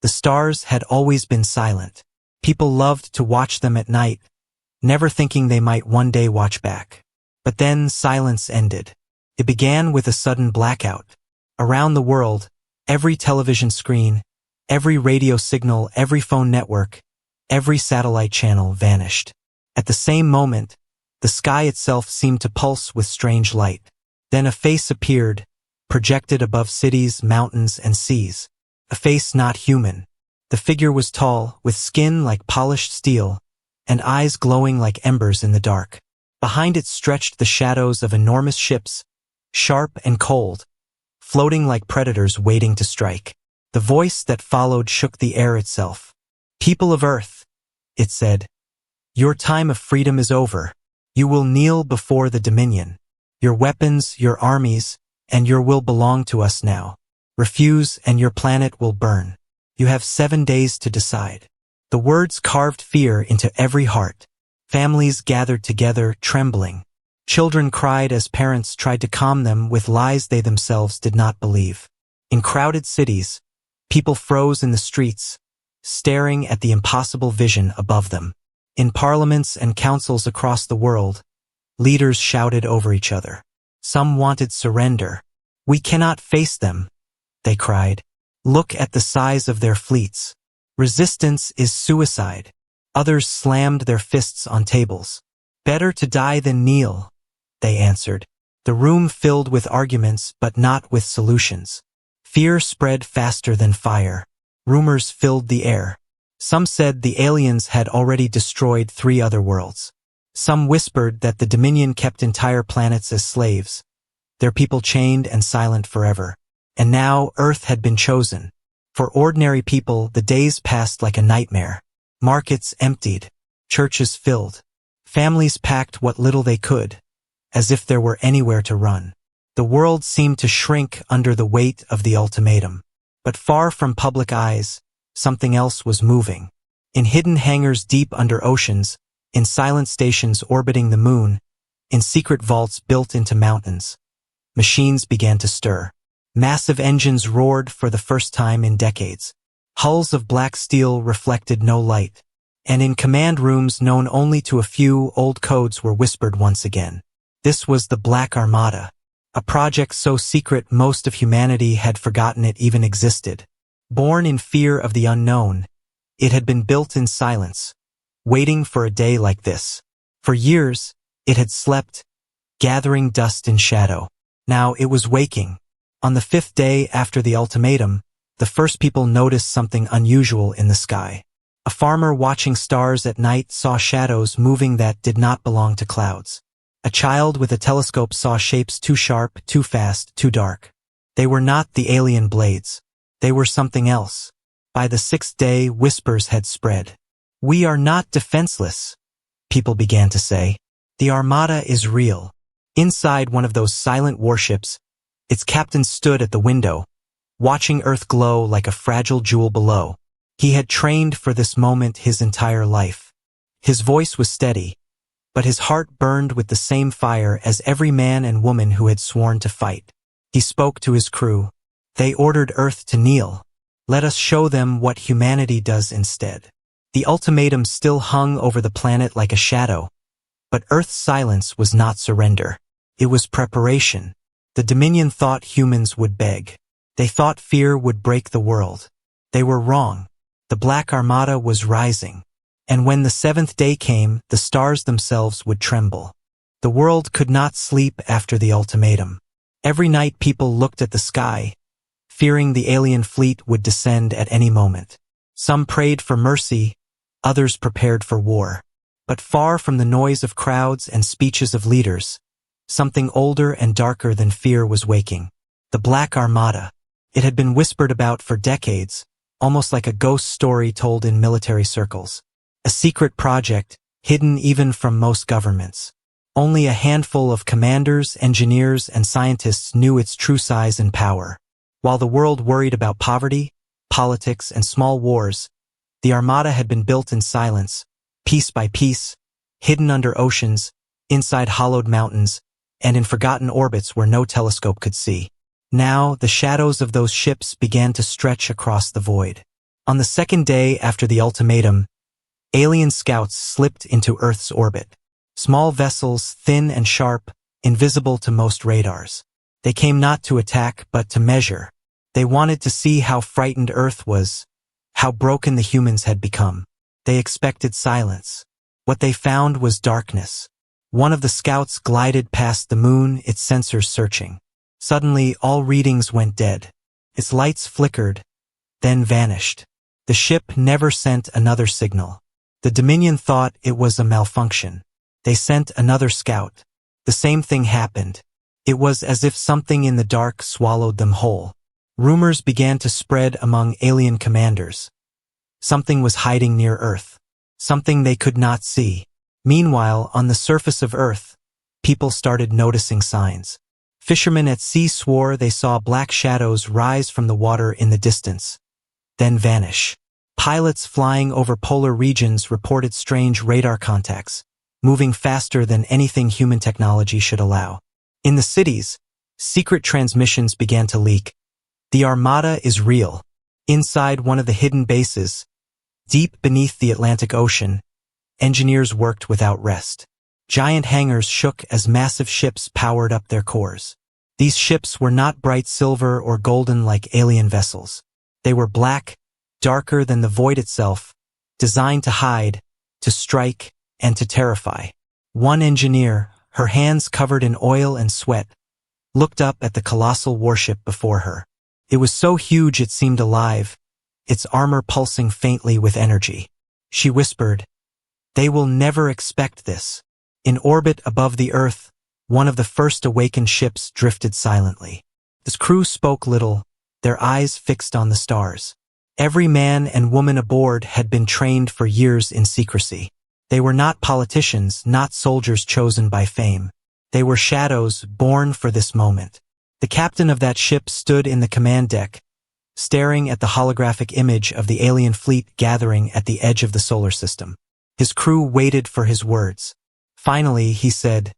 The stars had always been silent. People loved to watch them at night, never thinking they might one day watch back. But then silence ended. It began with a sudden blackout. Around the world, every television screen, every radio signal, every phone network, every satellite channel vanished. At the same moment, the sky itself seemed to pulse with strange light. Then a face appeared, projected above cities, mountains, and seas. A face not human. The figure was tall, with skin like polished steel, and eyes glowing like embers in the dark. Behind it stretched the shadows of enormous ships, sharp and cold, floating like predators waiting to strike. The voice that followed shook the air itself. "People of Earth," it said, "your time of freedom is over. You will kneel before the Dominion. Your weapons, your armies, and your will belong to us now. Refuse and your planet will burn. You have 7 days to decide." The words carved fear into every heart. Families gathered together, trembling. Children cried as parents tried to calm them with lies they themselves did not believe. In crowded cities, people froze in the streets, staring at the impossible vision above them. In parliaments and councils across the world, leaders shouted over each other. Some wanted surrender. "We cannot face them," they cried. "Look at the size of their fleets. Resistance is suicide." Others slammed their fists on tables. "Better to die than kneel," they answered. The room filled with arguments, but not with solutions. Fear spread faster than fire. Rumors filled the air. Some said the aliens had already destroyed 3 other worlds. Some whispered that the Dominion kept entire planets as slaves, their people chained and silent forever. And now Earth had been chosen. For ordinary people, the days passed like a nightmare. Markets emptied, churches filled, families packed what little they could, as if there were anywhere to run. The world seemed to shrink under the weight of the ultimatum. But far from public eyes, something else was moving. In hidden hangars deep under oceans, in silent stations orbiting the moon, in secret vaults built into mountains, machines began to stir. Massive engines roared for the first time in decades. Hulls of black steel reflected no light, and in command rooms known only to a few, old codes were whispered once again. This was the Black Armada, a project so secret most of humanity had forgotten it even existed. Born in fear of the unknown, it had been built in silence, waiting for a day like this. For years, it had slept, gathering dust and shadow. Now it was waking. On the 5th day after the ultimatum, the first people noticed something unusual in the sky. A farmer watching stars at night saw shadows moving that did not belong to clouds. A child with a telescope saw shapes too sharp, too fast, too dark. They were not the alien blades. They were something else. By the 6th day, whispers had spread. "We are not defenseless," people began to say. "The Armada is real." Inside one of those silent warships, its captain stood at the window, watching Earth glow like a fragile jewel below. He had trained for this moment his entire life. His voice was steady, but his heart burned with the same fire as every man and woman who had sworn to fight. He spoke to his crew. They ordered Earth to kneel. Let us show them what humanity does instead. The ultimatum still hung over the planet like a shadow, but Earth's silence was not surrender. It was preparation. The Dominion thought humans would beg. They thought fear would break the world. They were wrong. The Black Armada was rising. And when the 7th day came, the stars themselves would tremble. The world could not sleep after the ultimatum. Every night people looked at the sky, fearing the alien fleet would descend at any moment. Some prayed for mercy, others prepared for war. But far from the noise of crowds and speeches of leaders, something older and darker than fear was waking. The Black Armada. It had been whispered about for decades, almost like a ghost story told in military circles. A secret project, hidden even from most governments. Only a handful of commanders, engineers, and scientists knew its true size and power. While the world worried about poverty, politics, and small wars, the Armada had been built in silence, piece by piece, hidden under oceans, inside hollowed mountains, and in forgotten orbits where no telescope could see. Now, the shadows of those ships began to stretch across the void. On the second day after the ultimatum, alien scouts slipped into Earth's orbit. Small vessels, thin and sharp, invisible to most radars. They came not to attack, but to measure. They wanted to see how frightened Earth was, how broken the humans had become. They expected silence. What they found was darkness. One of the scouts glided past the moon, its sensors searching. Suddenly, all readings went dead. Its lights flickered, then vanished. The ship never sent another signal. The Dominion thought it was a malfunction. They sent another scout. The same thing happened. It was as if something in the dark swallowed them whole. Rumors began to spread among alien commanders. Something was hiding near Earth. Something they could not see. Meanwhile, on the surface of Earth, people started noticing signs. Fishermen at sea swore they saw black shadows rise from the water in the distance, then vanish. Pilots flying over polar regions reported strange radar contacts, moving faster than anything human technology should allow. In the cities, secret transmissions began to leak. The Armada is real. Inside one of the hidden bases, deep beneath the Atlantic Ocean, engineers worked without rest. Giant hangars shook as massive ships powered up their cores. These ships were not bright silver or golden like alien vessels. They were black, darker than the void itself, designed to hide, to strike, and to terrify. One engineer, her hands covered in oil and sweat, looked up at the colossal warship before her. It was so huge it seemed alive, its armor pulsing faintly with energy. She whispered, "They will never expect this." In orbit above the Earth, one of the first awakened ships drifted silently. The crew spoke little, their eyes fixed on the stars. Every man and woman aboard had been trained for years in secrecy. They were not politicians, not soldiers chosen by fame. They were shadows born for this moment. The captain of that ship stood in the command deck, staring at the holographic image of the alien fleet gathering at the edge of the solar system. His crew waited for his words. Finally, he said,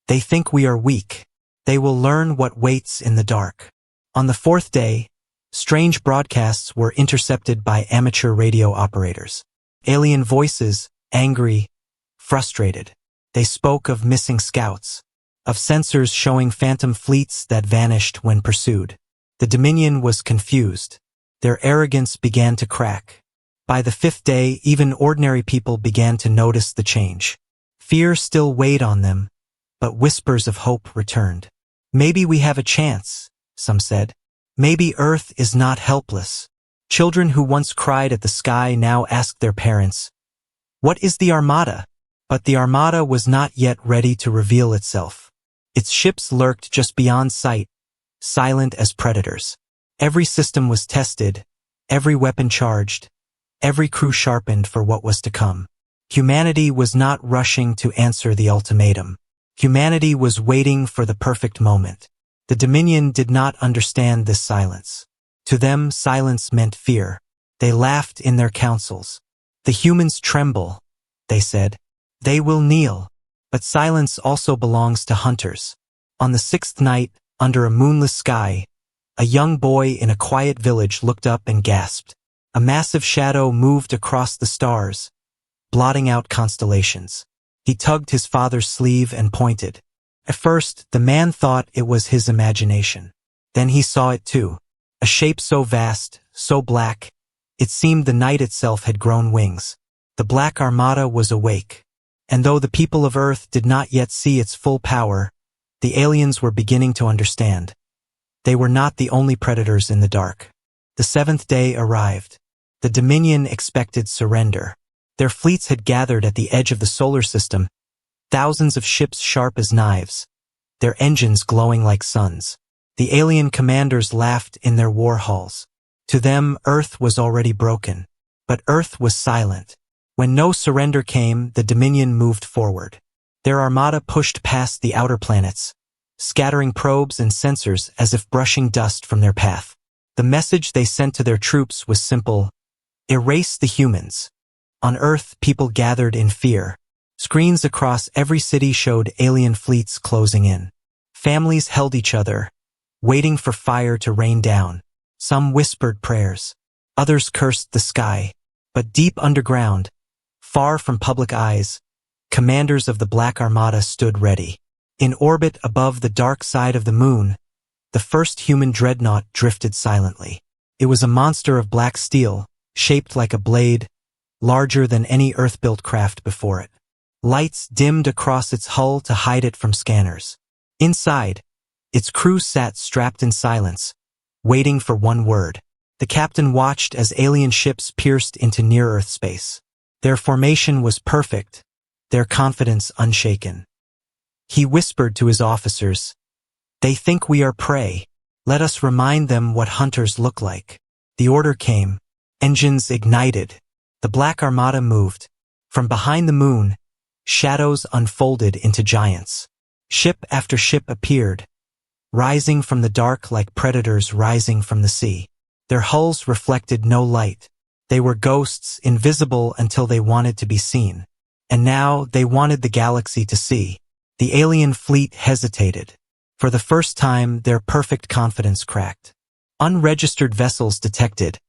"They think we are weak. They will learn what waits in the dark." On the fourth day, strange broadcasts were intercepted by amateur radio operators. Alien voices, angry, frustrated. They spoke of missing scouts, of sensors showing phantom fleets that vanished when pursued. The Dominion was confused. Their arrogance began to crack. By the fifth day, even ordinary people began to notice the change. Fear still weighed on them, but whispers of hope returned. "Maybe we have a chance," some said. "Maybe Earth is not helpless." Children who once cried at the sky now asked their parents, "What is the Armada?" But the Armada was not yet ready to reveal itself. Its ships lurked just beyond sight, silent as predators. Every system was tested, every weapon charged, every crew sharpened for what was to come. Humanity was not rushing to answer the ultimatum. Humanity was waiting for the perfect moment. The Dominion did not understand this silence. To them, silence meant fear. They laughed in their councils. "The humans tremble," they said. "They will kneel." But silence also belongs to hunters. On the sixth night, under a moonless sky, a young boy in a quiet village looked up and gasped. A massive shadow moved across the stars, blotting out constellations. He tugged his father's sleeve and pointed. At first, the man thought it was his imagination. Then he saw it too. A shape so vast, so black, it seemed the night itself had grown wings. The Black Armada was awake. And though the people of Earth did not yet see its full power, the aliens were beginning to understand. They were not the only predators in the dark. The seventh day arrived. The Dominion expected surrender. Their fleets had gathered at the edge of the solar system, thousands of ships sharp as knives, their engines glowing like suns. The alien commanders laughed in their war halls. To them, Earth was already broken. But Earth was silent. When no surrender came, the Dominion moved forward. Their armada pushed past the outer planets, scattering probes and sensors as if brushing dust from their path. The message they sent to their troops was simple: erase the humans. On Earth, people gathered in fear. Screens across every city showed alien fleets closing in. Families held each other, waiting for fire to rain down. Some whispered prayers. Others cursed the sky. But deep underground, far from public eyes, commanders of the Black Armada stood ready. In orbit above the dark side of the moon, the first human dreadnought drifted silently. It was a monster of black steel, shaped like a blade, larger than any Earth-built craft before it. Lights dimmed across its hull to hide it from scanners. Inside, its crew sat strapped in silence, waiting for one word. The captain watched as alien ships pierced into near-Earth space. Their formation was perfect, their confidence unshaken. He whispered to his officers, "They think we are prey. Let us remind them what hunters look like." The order came. Engines ignited. The Black Armada moved. From behind the moon, shadows unfolded into giants. Ship after ship appeared, rising from the dark like predators rising from the sea. Their hulls reflected no light. They were ghosts, invisible until they wanted to be seen. And now they wanted the galaxy to see. The alien fleet hesitated. For the first time, their perfect confidence cracked. Unregistered vessels detected.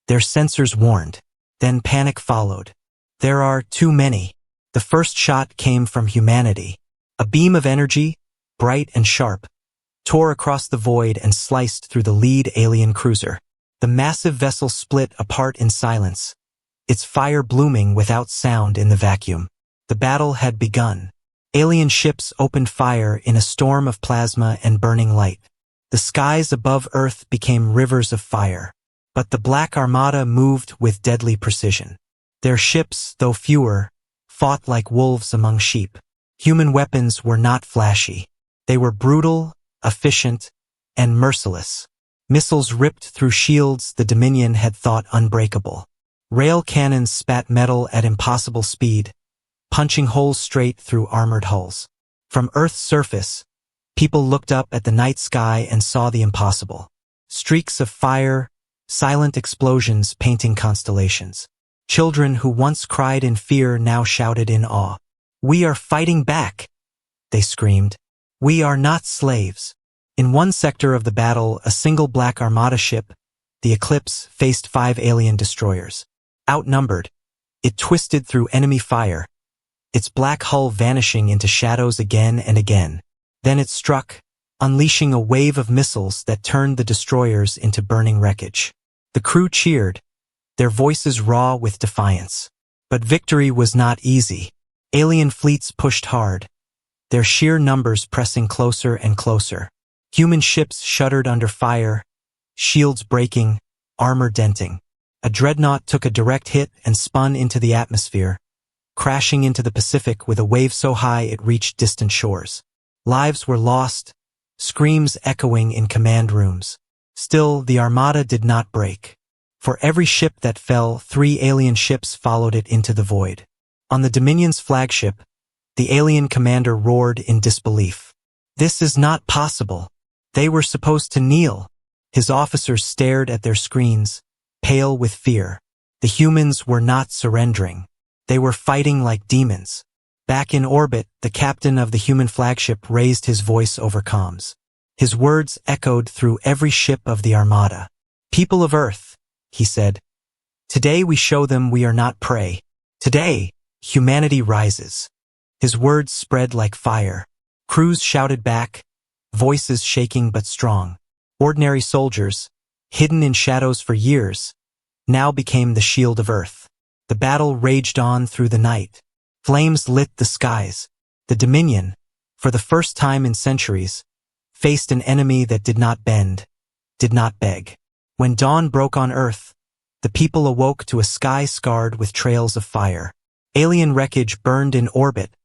Their sensors warned. Then panic followed. There are too many. The first shot came from humanity. A beam of energy, bright and sharp, tore across the void and sliced through the lead alien cruiser. The massive vessel split apart in silence, its fire blooming without sound in the vacuum. The battle had begun. Alien ships opened fire in a storm of plasma and burning light. The skies above Earth became rivers of fire. But the Black Armada moved with deadly precision. Their ships, though fewer, fought like wolves among sheep. Human weapons were not flashy. They were brutal, efficient, and merciless. Missiles ripped through shields the Dominion had thought unbreakable. Rail cannons spat metal at impossible speed, punching holes straight through armored hulls. From Earth's surface, people looked up at the night sky and saw the impossible. Streaks of fire, silent explosions painting constellations. Children who once cried in fear now shouted in awe. "We are fighting back!" they screamed. "We are not slaves." In one sector of the battle, a single Black Armada ship, the Eclipse, faced 5 alien destroyers. Outnumbered, it twisted through enemy fire, its black hull vanishing into shadows again and again. Then it struck, unleashing a wave of missiles that turned the destroyers into burning wreckage. The crew cheered, their voices raw with defiance. But victory was not easy. Alien fleets pushed hard, their sheer numbers pressing closer and closer. Human ships shuddered under fire, shields breaking, armor denting. A dreadnought took a direct hit and spun into the atmosphere, crashing into the Pacific with a wave so high it reached distant shores. Lives were lost, screams echoing in command rooms. Still, the Armada did not break. For every ship that fell, 3 alien ships followed it into the void. On the Dominion's flagship, the alien commander roared in disbelief. "This is not possible. They were supposed to kneel." His officers stared at their screens, pale with fear. The humans were not surrendering. They were fighting like demons. Back in orbit, the captain of the human flagship raised his voice over comms. His words echoed through every ship of the Armada. "People of Earth," he said, "today we show them we are not prey. Today, humanity rises." His words spread like fire. Crews shouted back, voices shaking but strong. Ordinary soldiers, hidden in shadows for years, now became the shield of Earth. The battle raged on through the night. Flames lit the skies. The Dominion, for the first time in centuries, faced an enemy that did not bend, did not beg. When dawn broke on Earth, the people awoke to a sky scarred with trails of fire. Alien wreckage burned in orbit,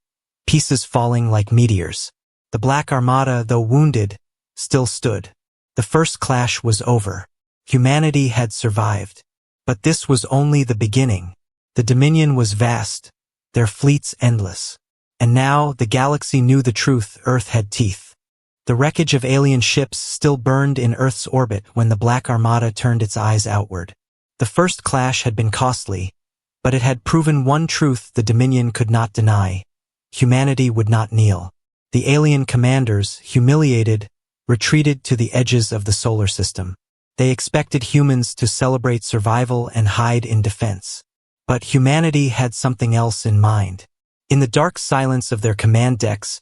pieces falling like meteors. The Black Armada, though wounded, still stood. The first clash was over. Humanity had survived. But this was only the beginning. The Dominion was vast, their fleets endless. And now the galaxy knew the truth: Earth had teeth. The wreckage of alien ships still burned in Earth's orbit when the Black Armada turned its eyes outward. The first clash had been costly, but it had proven one truth the Dominion could not deny: humanity would not kneel. The alien commanders, humiliated, retreated to the edges of the solar system. They expected humans to celebrate survival and hide in defense. But humanity had something else in mind. In the dark silence of their command decks,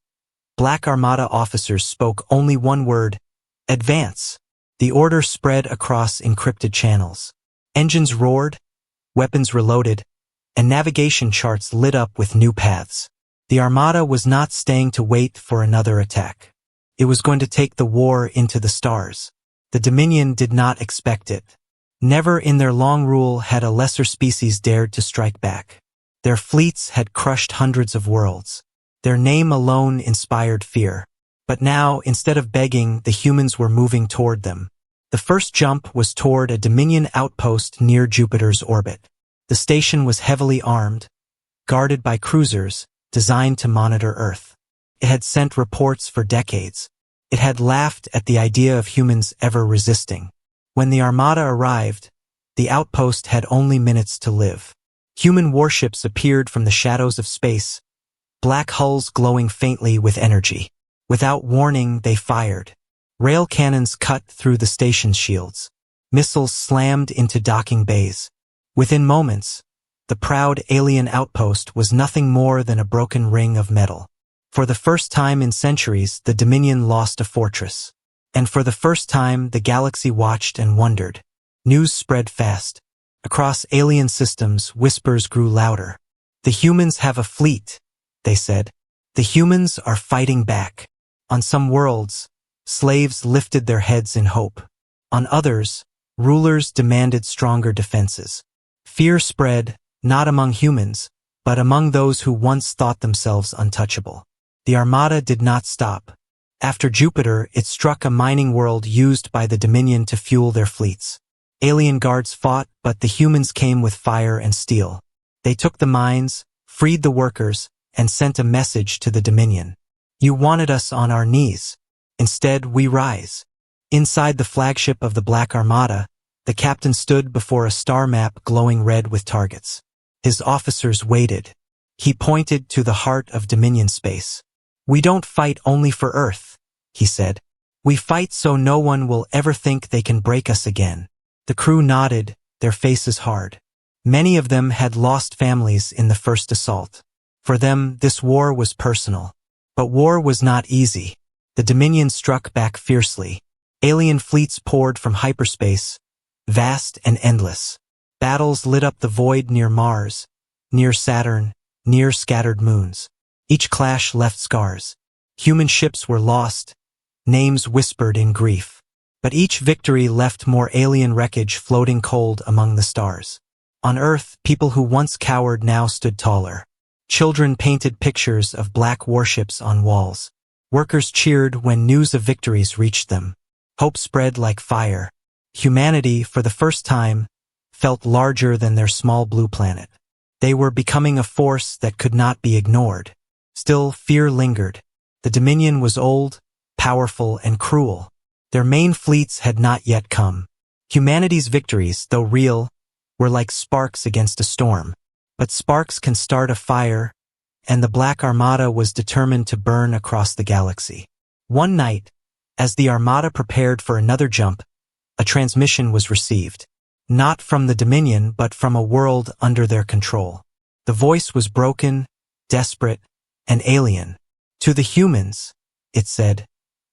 Black Armada officers spoke only one word: advance. The order spread across encrypted channels. Engines roared, weapons reloaded, and navigation charts lit up with new paths. The Armada was not staying to wait for another attack. It was going to take the war into the stars. The Dominion did not expect it. Never in their long rule had a lesser species dared to strike back. Their fleets had crushed hundreds of worlds. Their name alone inspired fear. But now, instead of begging, the humans were moving toward them. The first jump was toward a Dominion outpost near Jupiter's orbit. The station was heavily armed, guarded by cruisers, designed to monitor Earth. It had sent reports for decades. It had laughed at the idea of humans ever resisting. When the Armada arrived, the outpost had only minutes to live. Human warships appeared from the shadows of space, black hulls glowing faintly with energy. Without warning, they fired. Rail cannons cut through the station's shields. Missiles slammed into docking bays. Within moments, the proud alien outpost was nothing more than a broken ring of metal. For the first time in centuries, the Dominion lost a fortress. And for the first time, the galaxy watched and wondered. News spread fast. Across alien systems, whispers grew louder. The humans have a fleet, they said. The humans are fighting back. On some worlds, slaves lifted their heads in hope. On others, rulers demanded stronger defenses. Fear spread, not among humans, but among those who once thought themselves untouchable. The Armada did not stop. After Jupiter, it struck a mining world used by the Dominion to fuel their fleets. Alien guards fought, but the humans came with fire and steel. They took the mines, freed the workers, and sent a message to the Dominion. You wanted us on our knees. Instead, we rise. Inside the flagship of the Black Armada, the captain stood before a star map glowing red with targets. His officers waited. He pointed to the heart of Dominion space. We don't fight only for Earth, he said. We fight so no one will ever think they can break us again. The crew nodded, their faces hard. Many of them had lost families in the first assault. For them, this war was personal. But war was not easy. The Dominion struck back fiercely. Alien fleets poured from hyperspace, vast and endless. Battles lit up the void near Mars, near Saturn, near scattered moons. Each clash left scars. Human ships were lost, names whispered in grief. But each victory left more alien wreckage floating cold among the stars. On Earth, people who once cowered now stood taller. Children painted pictures of black warships on walls. Workers cheered when news of victories reached them. Hope spread like fire. Humanity, for the first time, felt larger than their small blue planet. They were becoming a force that could not be ignored. Still, fear lingered. The Dominion was old, powerful, and cruel. Their main fleets had not yet come. Humanity's victories, though real, were like sparks against a storm. But sparks can start a fire, and the Black Armada was determined to burn across the galaxy. One night, as the Armada prepared for another jump, a transmission was received. Not from the Dominion, but from a world under their control. The voice was broken, desperate, and alien. To the humans, it said,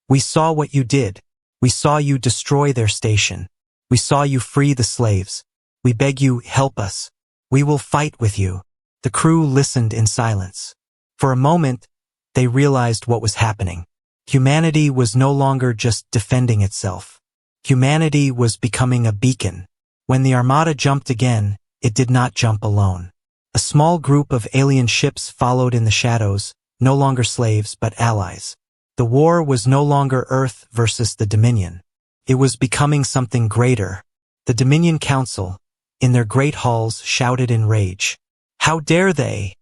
we saw what you did. We saw you destroy their station. We saw you free the slaves. We beg you, help us. We will fight with you. The crew listened in silence. For a moment, they realized what was happening. Humanity was no longer just defending itself. Humanity was becoming a beacon. When the Armada jumped again, it did not jump alone. A small group of alien ships followed in the shadows, no longer slaves but allies. The war was no longer Earth versus the Dominion. It was becoming something greater. The Dominion Council, in their great halls, shouted in rage. How dare they?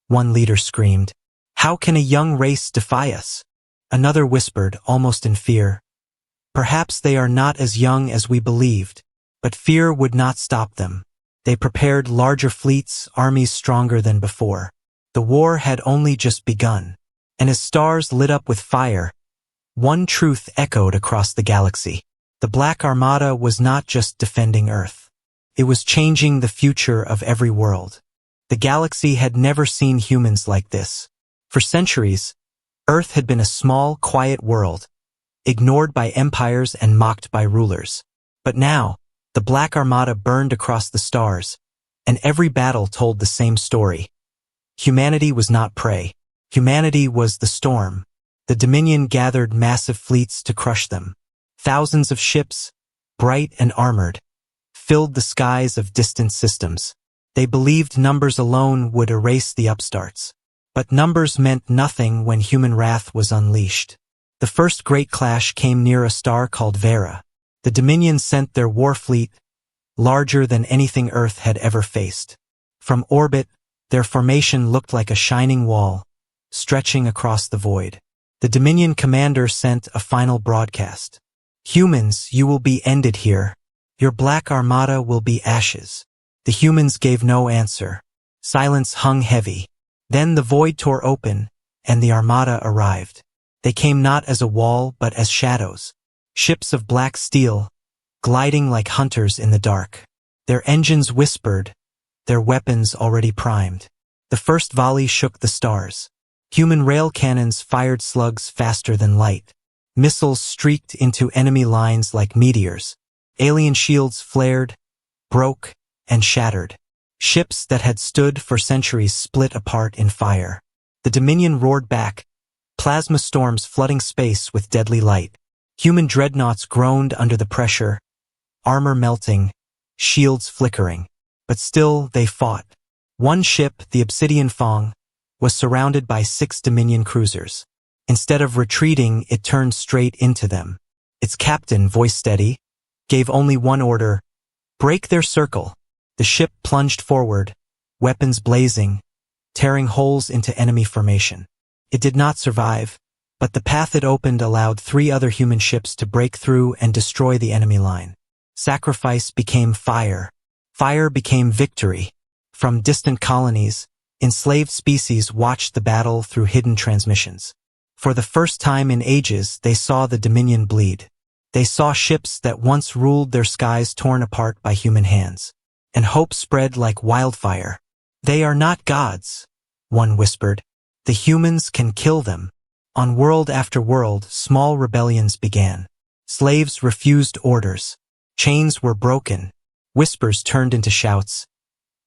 One leader screamed. How can a young race defy us? Another whispered, almost in fear. Perhaps they are not as young as we believed, but fear would not stop them. They prepared larger fleets, armies stronger than before. The war had only just begun. And as stars lit up with fire, one truth echoed across the galaxy. The Black Armada was not just defending Earth. It was changing the future of every world. The galaxy had never seen humans like this. For centuries, Earth had been a small, quiet world, ignored by empires and mocked by rulers. But now, the Black Armada burned across the stars, and every battle told the same story. Humanity was not prey. Humanity was the storm. The Dominion gathered massive fleets to crush them. Thousands of ships, bright and armored, filled the skies of distant systems. They believed numbers alone would erase the upstarts. But numbers meant nothing when human wrath was unleashed. The first great clash came near a star called Vera. The Dominion sent their war fleet, larger than anything Earth had ever faced. From orbit, their formation looked like a shining wall, stretching across the void. The Dominion commander sent a final broadcast. "Humans, you will be ended here. Your Black Armada will be ashes." The humans gave no answer. Silence hung heavy. Then the void tore open, and the Armada arrived. They came not as a wall, but as shadows. Ships of black steel, gliding like hunters in the dark. Their engines whispered, their weapons already primed. The first volley shook the stars. Human rail cannons fired slugs faster than light. Missiles streaked into enemy lines like meteors. Alien shields flared, broke, and shattered. Ships that had stood for centuries split apart in fire. The Dominion roared back, plasma storms flooding space with deadly light. Human dreadnoughts groaned under the pressure, armor melting, shields flickering. But still they fought. One ship, the Obsidian Fong, was surrounded by 6 Dominion cruisers. Instead of retreating, it turned straight into them. Its captain, voice steady, gave only one order: break their circle. The ship plunged forward, weapons blazing, tearing holes into enemy formation. It did not survive, but the path it opened allowed 3 other human ships to break through and destroy the enemy line. Sacrifice became fire. Fire became victory. From distant colonies, enslaved species watched the battle through hidden transmissions. For the first time in ages, they saw the Dominion bleed. They saw ships that once ruled their skies torn apart by human hands. And hope spread like wildfire. "They are not gods," one whispered. "The humans can kill them." On world after world, small rebellions began. Slaves refused orders. Chains were broken. Whispers turned into shouts.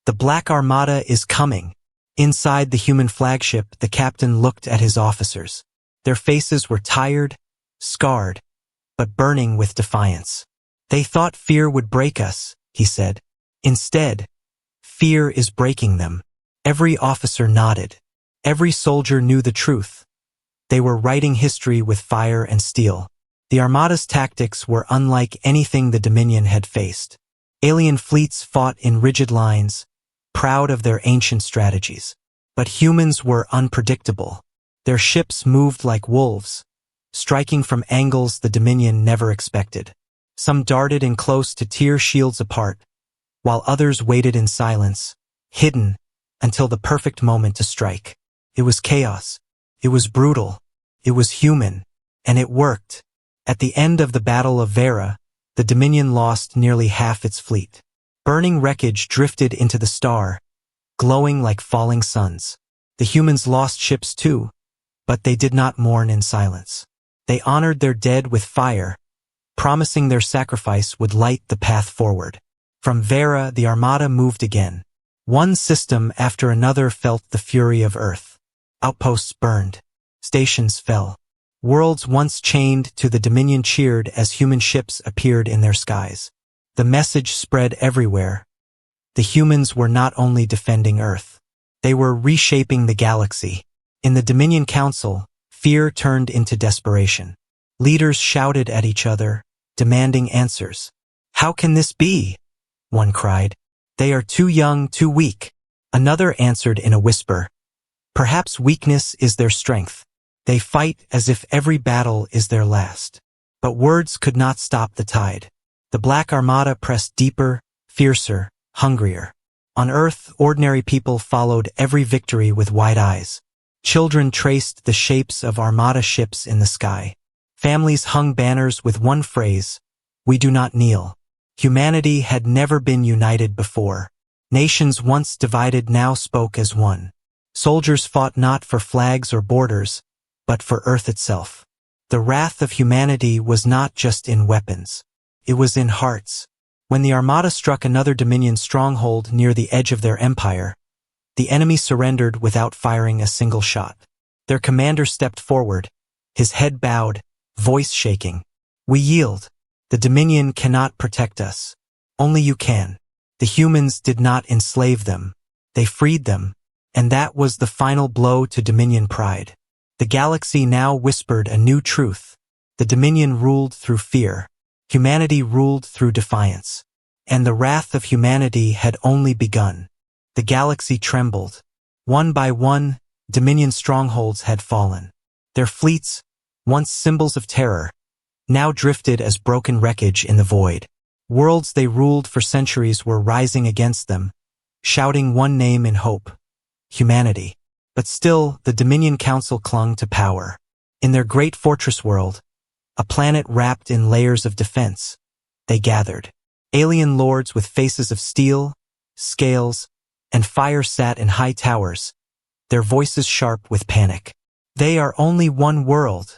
"The Black Armada is coming." Inside the human flagship, the captain looked at his officers. Their faces were tired, scarred, but burning with defiance. "They thought fear would break us," he said. "Instead, fear is breaking them." Every officer nodded. Every soldier knew the truth. They were writing history with fire and steel. The Armada's tactics were unlike anything the Dominion had faced. Alien fleets fought in rigid lines, proud of their ancient strategies. But humans were unpredictable. Their ships moved like wolves, striking from angles the Dominion never expected. Some darted in close to tear shields apart, while others waited in silence, hidden, until the perfect moment to strike. It was chaos. It was brutal. It was human. And it worked. At the end of the Battle of Vera, the Dominion lost nearly half its fleet. Burning wreckage drifted into the star, glowing like falling suns. The humans lost ships too, but they did not mourn in silence. They honored their dead with fire, promising their sacrifice would light the path forward. From Vera, the Armada moved again. One system after another felt the fury of Earth. Outposts burned. Stations fell. Worlds once chained to the Dominion cheered as human ships appeared in their skies. The message spread everywhere. The humans were not only defending Earth. They were reshaping the galaxy. In the Dominion Council, fear turned into desperation. Leaders shouted at each other, demanding answers. "How can this be?" one cried. "They are too young, too weak." Another answered in a whisper. "Perhaps weakness is their strength. They fight as if every battle is their last." But words could not stop the tide. The Black Armada pressed deeper, fiercer, hungrier. On Earth, ordinary people followed every victory with wide eyes. Children traced the shapes of Armada ships in the sky. Families hung banners with one phrase, We do not kneel. Humanity had never been united before. Nations once divided now spoke as one. Soldiers fought not for flags or borders, but for Earth itself. The wrath of humanity was not just in weapons. It was in hearts. When the Armada struck another Dominion stronghold near the edge of their empire, the enemy surrendered without firing a single shot. Their commander stepped forward, his head bowed, voice shaking. We yield. The Dominion cannot protect us. Only you can. The humans did not enslave them. They freed them, and that was the final blow to Dominion pride. The galaxy now whispered a new truth. The Dominion ruled through fear. Humanity ruled through defiance. And the wrath of humanity had only begun. The galaxy trembled. One by one, Dominion strongholds had fallen. Their fleets, once symbols of terror, now drifted as broken wreckage in the void. Worlds they ruled for centuries were rising against them, shouting one name in hope: humanity. But still, the Dominion Council clung to power. In their great fortress world, a planet wrapped in layers of defense, they gathered. Alien lords with faces of steel, scales, and fire sat in high towers, their voices sharp with panic. They are only one world,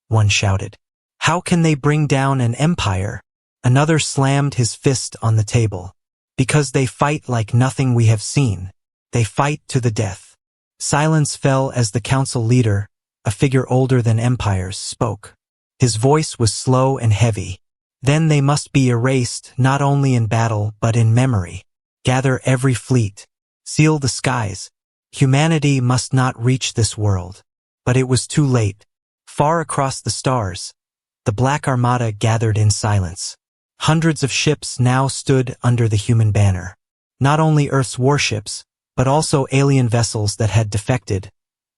one shouted. How can they bring down an empire? Another slammed his fist on the table. Because they fight like nothing we have seen. They fight to the death. Silence fell as the council leader, a figure older than empires, spoke. His voice was slow and heavy. Then they must be erased not only in battle but in memory. Gather every fleet. Seal the skies. Humanity must not reach this world. But it was too late. Far across the stars, the Black Armada gathered in silence. Hundreds of ships now stood under the human banner. Not only Earth's warships, but also alien vessels that had defected,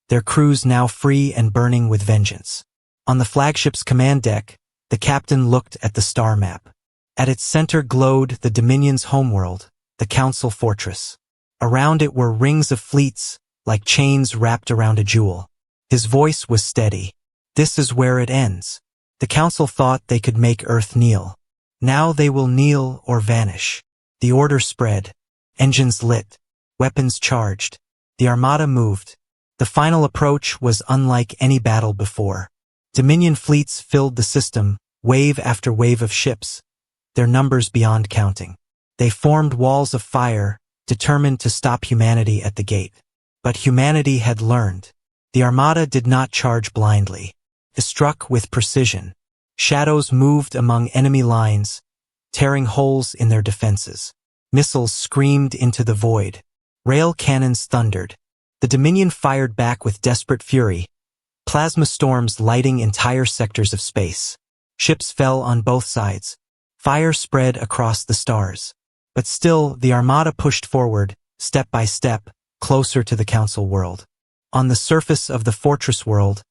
their crews now free and burning with vengeance. On the flagship's command deck, the captain looked at the star map. At its center glowed the Dominion's homeworld, the Council Fortress. Around it were rings of fleets, like chains wrapped around a jewel. His voice was steady. This is where it ends. The Council thought they could make Earth kneel. Now they will kneel or vanish. The order spread. Engines lit. Weapons charged. The Armada moved. The final approach was unlike any battle before. Dominion fleets filled the system, wave after wave of ships, their numbers beyond counting. They formed walls of fire, determined to stop humanity at the gate. But humanity had learned. The Armada did not charge blindly. It struck with precision. Shadows moved among enemy lines, tearing holes in their defenses. Missiles screamed into the void. Rail cannons thundered. The Dominion fired back with desperate fury, plasma storms lighting entire sectors of space. Ships fell on both sides. Fire spread across the stars. But still, the Armada pushed forward, step by step, closer to the Council world. On the surface of the fortress world,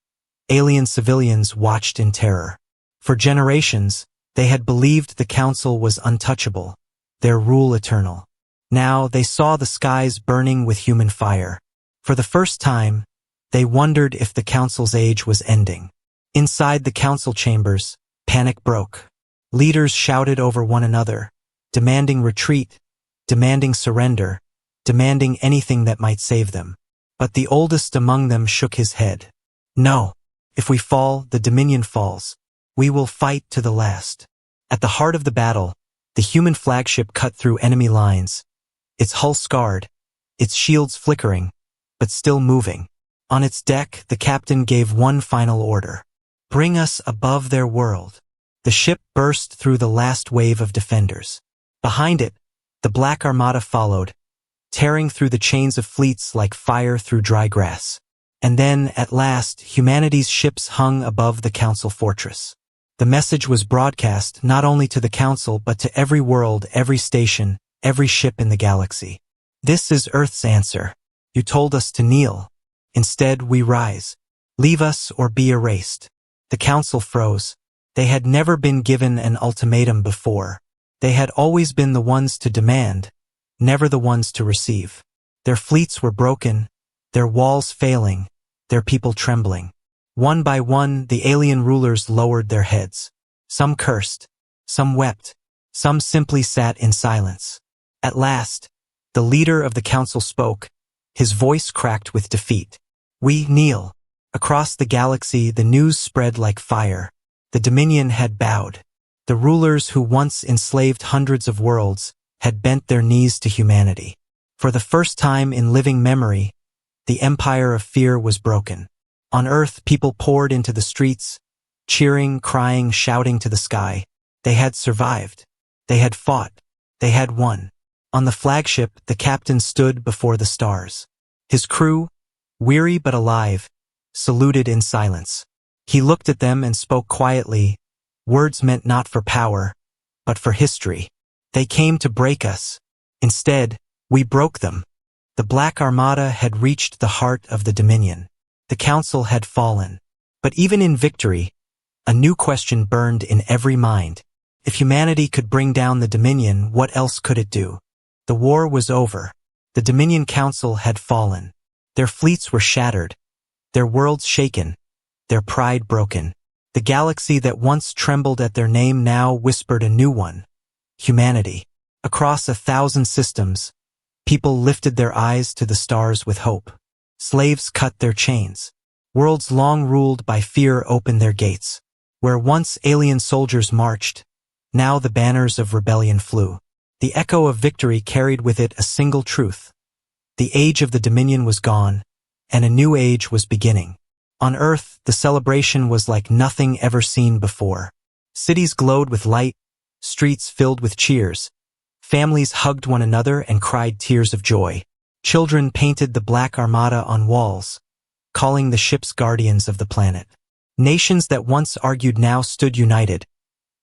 alien civilians watched in terror. For generations, they had believed the Council was untouchable, their rule eternal. Now they saw the skies burning with human fire. For the first time, they wondered if the Council's age was ending. Inside the Council chambers, panic broke. Leaders shouted over one another, demanding retreat, demanding surrender, demanding anything that might save them. But the oldest among them shook his head. No, if we fall, the Dominion falls. We will fight to the last. At the heart of the battle, the human flagship cut through enemy lines, its hull scarred, its shields flickering, but still moving. On its deck, the captain gave one final order. Bring us above their world. The ship burst through the last wave of defenders. Behind it, the Black Armada followed, tearing through the chains of fleets like fire through dry grass. And then, at last, humanity's ships hung above the Council fortress. The message was broadcast not only to the Council but to every world, every station, every ship in the galaxy. This is Earth's answer. You told us to kneel. Instead, we rise. Leave us or be erased. The Council froze. They had never been given an ultimatum before. They had always been the ones to demand, never the ones to receive. Their fleets were broken, their walls failing, their people trembling. One by one, the alien rulers lowered their heads. Some cursed. Some wept. Some simply sat in silence. At last, the leader of the council spoke, his voice cracked with defeat. We kneel. Across the galaxy, the news spread like fire. The Dominion had bowed. The rulers who once enslaved hundreds of worlds had bent their knees to humanity. For the first time in living memory, the empire of fear was broken. On Earth, people poured into the streets, cheering, crying, shouting to the sky. They had survived. They had fought. They had won. On the flagship, the captain stood before the stars. His crew, weary but alive, saluted in silence. He looked at them and spoke quietly, words meant not for power, but for history. They came to break us. Instead, we broke them. The Black Armada had reached the heart of the Dominion. The Council had fallen. But even in victory, a new question burned in every mind. If humanity could bring down the Dominion, what else could it do? The war was over. The Dominion Council had fallen. Their fleets were shattered, their worlds shaken, their pride broken. The galaxy that once trembled at their name now whispered a new one. Humanity. Across 1,000 systems, people lifted their eyes to the stars with hope. Slaves cut their chains. Worlds long ruled by fear opened their gates. Where once alien soldiers marched, now the banners of rebellion flew. The echo of victory carried with it a single truth. The age of the Dominion was gone, and a new age was beginning. On Earth, the celebration was like nothing ever seen before. Cities glowed with light, streets filled with cheers. Families hugged one another and cried tears of joy. Children painted the Black Armada on walls, calling the ships guardians of the planet. Nations that once argued now stood united,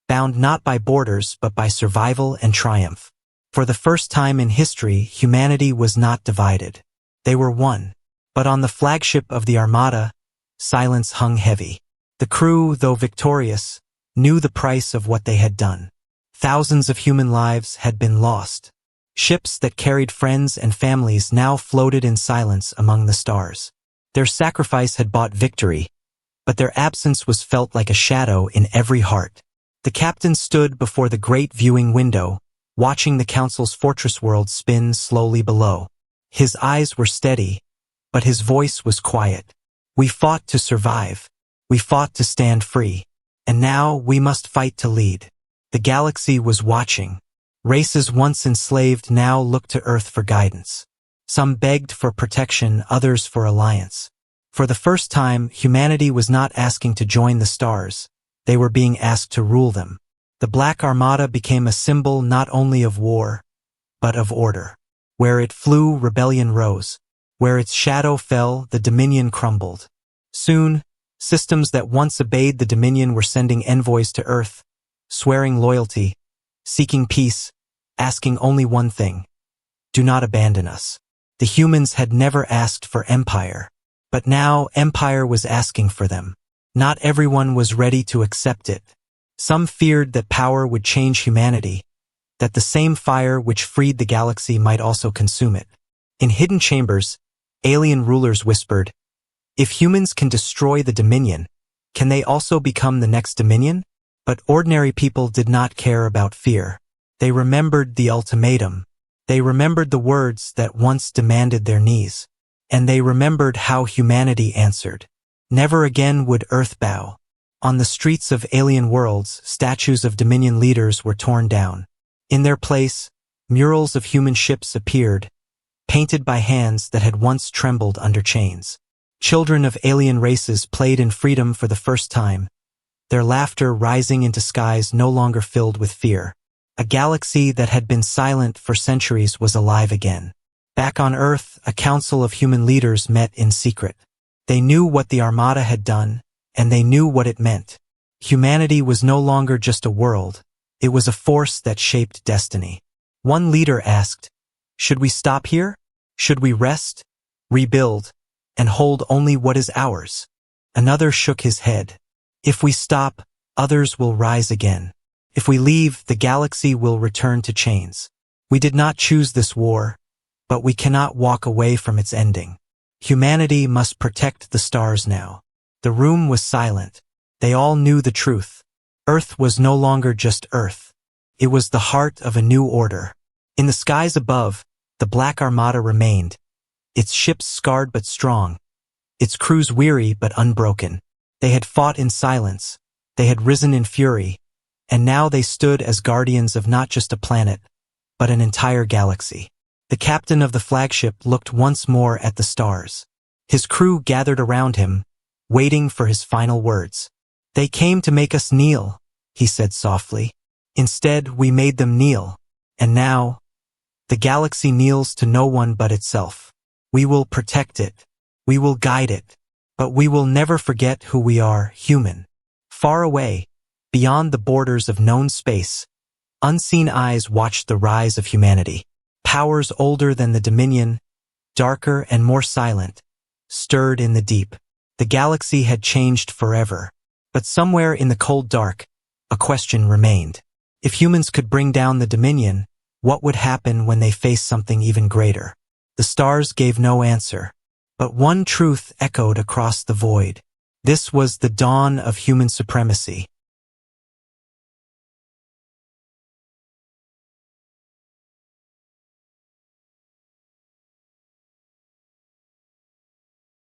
bound not by borders but by survival and triumph. For the first time in history, humanity was not divided. They were one. But on the flagship of the Armada, silence hung heavy. The crew, though victorious, knew the price of what they had done. Thousands of human lives had been lost. Ships that carried friends and families now floated in silence among the stars. Their sacrifice had bought victory, but their absence was felt like a shadow in every heart. The captain stood before the great viewing window, watching the Council's fortress world spin slowly below. His eyes were steady, but his voice was quiet. We fought to survive. We fought to stand free. And now we must fight to lead. The galaxy was watching. Races once enslaved now looked to Earth for guidance. Some begged for protection, others for alliance. For the first time, humanity was not asking to join the stars. They were being asked to rule them. The Black Armada became a symbol not only of war, but of order. Where it flew, rebellion rose. Where its shadow fell, the Dominion crumbled. Soon, systems that once obeyed the Dominion were sending envoys to Earth, swearing loyalty, seeking peace, asking only one thing: do not abandon us. The humans had never asked for empire, but now empire was asking for them. Not everyone was ready to accept it. Some feared that power would change humanity, that the same fire which freed the galaxy might also consume it. In hidden chambers, alien rulers whispered, if humans can destroy the Dominion, can they also become the next Dominion? But ordinary people did not care about fear. They remembered the ultimatum. They remembered the words that once demanded their knees. And they remembered how humanity answered. Never again would Earth bow. On the streets of alien worlds, statues of Dominion leaders were torn down. In their place, murals of human ships appeared, painted by hands that had once trembled under chains. Children of alien races played in freedom for the first time, their laughter rising into skies no longer filled with fear. A galaxy that had been silent for centuries was alive again. Back on Earth, a council of human leaders met in secret. They knew what the Armada had done, and they knew what it meant. Humanity was no longer just a world, it was a force that shaped destiny. One leader asked, should we stop here? Should we rest, rebuild, and hold only what is ours? Another shook his head. If we stop, others will rise again. If we leave, the galaxy will return to chains. We did not choose this war, but we cannot walk away from its ending. Humanity must protect the stars now. The room was silent. They all knew the truth. Earth was no longer just Earth. It was the heart of a new order. In the skies above, the Black Armada remained, its ships scarred but strong, its crews weary but unbroken. They had fought in silence, they had risen in fury, and now they stood as guardians of not just a planet, but an entire galaxy. The captain of the flagship looked once more at the stars. His crew gathered around him, waiting for his final words. "They came to make us kneel," he said softly. "Instead, we made them kneel. And now, the galaxy kneels to no one but itself. We will protect it. We will guide it. But we will never forget who we are, human." Far away, beyond the borders of known space, unseen eyes watched the rise of humanity. Powers older than the Dominion, darker and more silent, stirred in the deep. The galaxy had changed forever. But somewhere in the cold dark, a question remained. If humans could bring down the Dominion, what would happen when they faced something even greater? The stars gave no answer. But one truth echoed across the void. This was the dawn of human supremacy.